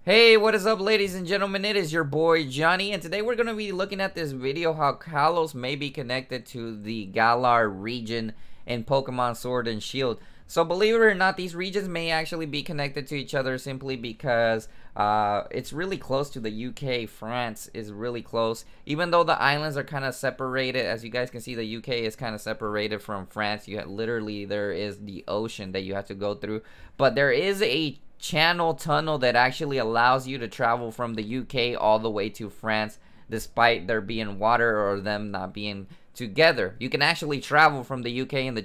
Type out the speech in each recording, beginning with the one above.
Hey, what is up, ladies and gentlemen? It is your boy Johnny, and today we're going to be looking at this video how Kalos may be connected to the Galar region in Pokemon Sword and Shield. So believe it or not, these regions may actually be connected to each other simply because it's really close to the UK. France is really close. Even though the islands are kind of separated, as you guys can see, the UK is kind of separated from France. Literally, there is the ocean that you have to go through. But there is a channel tunnel that actually allows you to travel from the UK all the way to France, despite there being water or them not being together. You can actually travel from the UK in the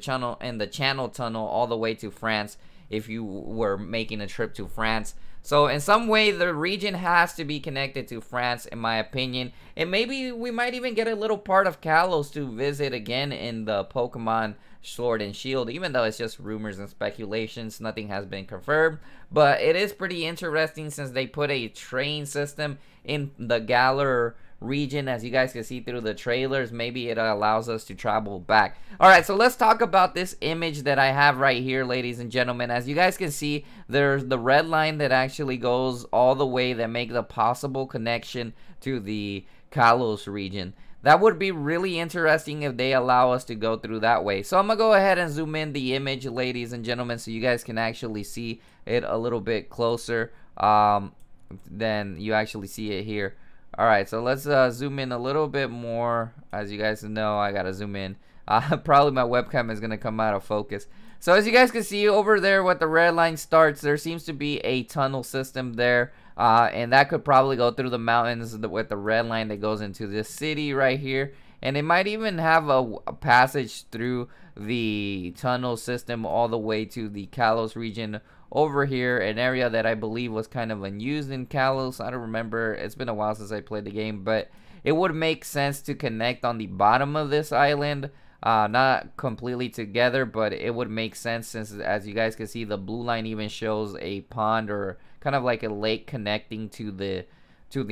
channel tunnel all the way to France if you were making a trip to France. So in some way, the region has to be connected to France, in my opinion. And maybe we might even get a little part of Kalos to visit again in the Pokemon Sword and Shield, even though it's just rumors and speculations. Nothing has been confirmed. But it is pretty interesting since they put a train system in the Galar region, as you guys can see through the trailers. Maybe it allows us to travel back. Alright, so let's talk about this image that I have right here, ladies and gentlemen. As you guys can see, there's the red line that actually goes all the way, that makes a possible connection to the Kalos region. That would be really interesting if they allow us to go through that way. So I'm going to go ahead and zoom in the image, ladies and gentlemen, so you guys can actually see it a little bit closer than you actually see it here. Alright, so let's zoom in a little bit more. As you guys know, I gotta zoom in. Probably my webcam is gonna come out of focus. So as you guys can see over there where the red line starts, there seems to be a tunnel system there. And that could probably go through the mountains with the red line that goes into this city right here. And it might even have a passage through the tunnel system all the way to the Kalos region over here, an area that I believe was kind of unused in Kalos. I don't remember. It's been a while since I played the game, but it would make sense to connect on the bottom of this island. Not completely together, but it would make sense since, as you guys can see, the blue line even shows a pond or kind of like a lake connecting to the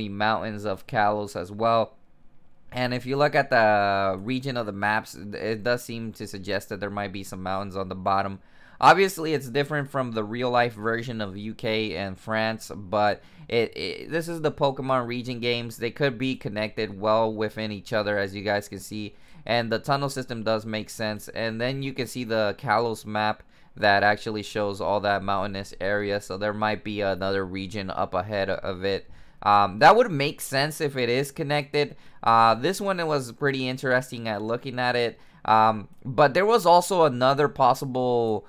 mountains of Kalos as well. And if you look at the region of the maps, it does seem to suggest that there might be some mountains on the bottom. Obviously, it's different from the real-life version of UK and France, but this is the Pokemon region games. They could be connected well within each other, as you guys can see. And the tunnel system does make sense. And then you can see the Kalos map that actually shows all that mountainous area. So there might be another region up ahead of it. That would make sense if it is connected. This one, it was pretty interesting at looking at it. But there was also another possible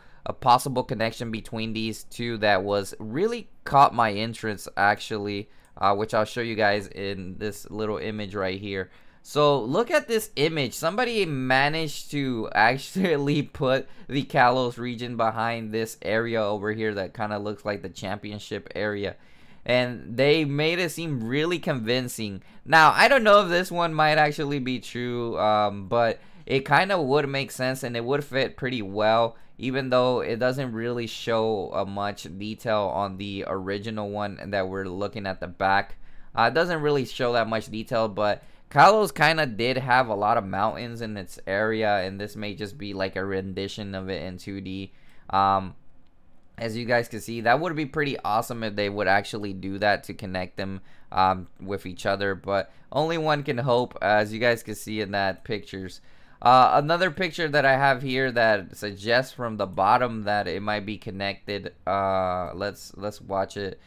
connection between these two that was really caught my interest, actually, which I'll show you guys in this little image right here. So look at this image. Somebody managed to actually put the Kalos region behind this area over here that kind of looks like the championship area. And they made it seem really convincing. Now, I don't know if this one might actually be true, but it kind of would make sense and it would fit pretty well, even though it doesn't really show much detail on the original one that we're looking at the back. It doesn't really show that much detail, but Kalos kind of did have a lot of mountains in its area, and this may just be like a rendition of it in 2D. As you guys can see, that would be pretty awesome if they would actually do that to connect them with each other, but only one can hope, as you guys can see in that pictures. Another picture that I have here that suggests from the bottom that it might be connected. Let's watch it.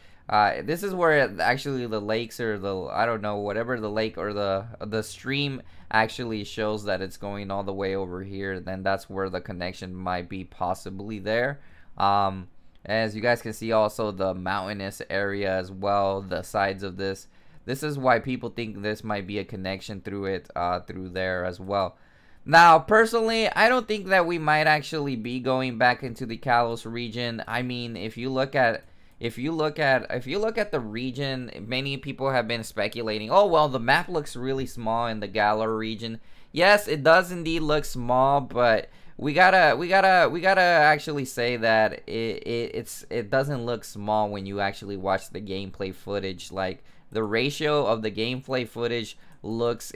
This is where actually the lakes, or I don't know, whatever the lake or the stream actually shows that it's going all the way over here. Then that's where the connection might be possibly there. As you guys can see, also the mountainous area as well, the sides of this. This is why people think this might be a connection through it, through there as well. Now, personally, I don't think that we might actually be going back into the Kalos region. I mean, if you look at the region, many people have been speculating, oh well, the map looks really small in the Galar region. Yes, it does indeed look small, but we gotta actually say that it doesn't look small when you actually watch the gameplay footage. Like, the ratio of the gameplay footage looks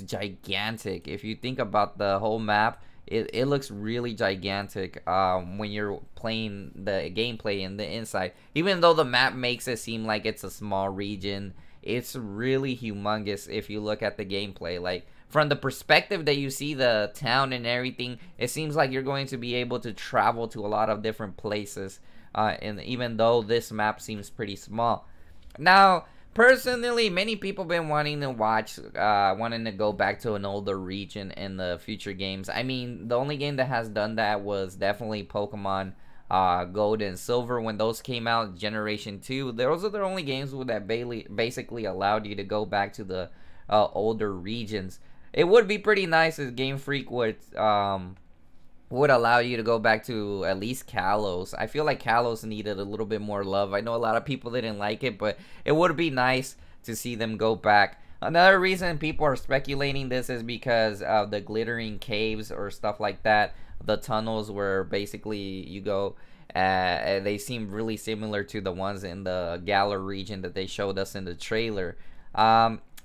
gigantic. If you think about the whole map, it looks really gigantic when you're playing the gameplay in the inside. Even though the map makes it seem like it's a small region, it's really humongous if you look at the gameplay. Like, from the perspective that you see the town and everything, it seems like you're going to be able to travel to a lot of different places, and even though this map seems pretty small. Now, personally, many people been wanting to wanting to go back to an older region in the future games. I mean, the only game that has done that was definitely Pokemon Gold and Silver when those came out, Generation 2. Those are the only games that basically allowed you to go back to the older regions. It would be pretty nice if Game Freak would allow you to go back to at least Kalos. I feel like Kalos needed a little bit more love. I know a lot of people didn't like it, but it would be nice to see them go back. Another reason people are speculating this is because of the glittering caves or stuff like that. The tunnels where basically you go, they seem really similar to the ones in the Galar region that they showed us in the trailer.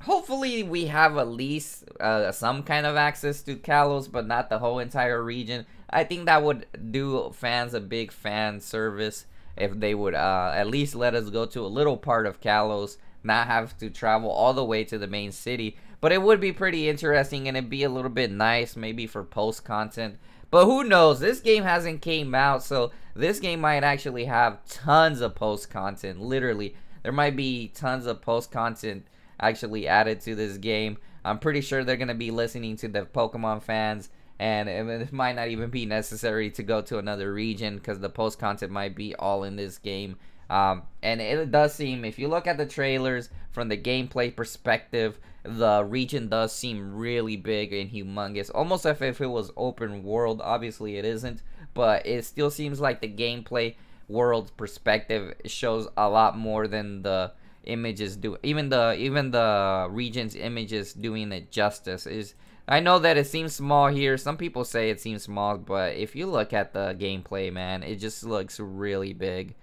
Hopefully we have at least some kind of access to Kalos, but not the whole entire region. I think that would do fans a big fan service if they would at least let us go to a little part of Kalos, not have to travel all the way to the main city. But it would be pretty interesting, and it'd be a little bit nice maybe for post content. But who knows? This game hasn't came out, so this game might actually have tons of post content. Literally, there might be tons of post content actually added to this game. I'm pretty sure they're gonna be listening to the Pokemon fans, and it might not even be necessary to go to another region because the post content might be all in this game. And it does seem, if you look at the trailers from the gameplay perspective, the region does seem really big and humongous, almost as if it was open world. Obviously it isn't, but it still seems like the gameplay world perspective shows a lot more than the images do. Even the region's images doing it justice. I know that it seems small here. Some people say it seems small, but if you look at the gameplay, man, it just looks really big.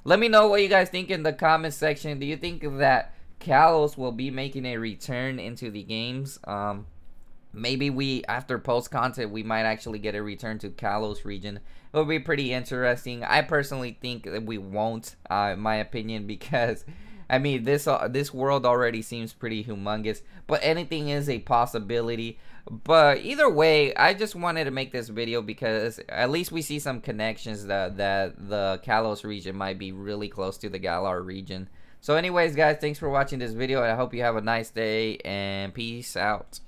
Let me know what you guys think in the comment section. Do you think that Kalos will be making a return into the games? Maybe after post content, we might actually get a return to Kalos region. It would be pretty interesting. I personally think that we won't, in my opinion, because I mean, this world already seems pretty humongous, but anything is a possibility. But either way, I just wanted to make this video because at least we see some connections that the Kalos region might be really close to the Galar region. So anyways, guys, thanks for watching this video, and I hope you have a nice day, and peace out.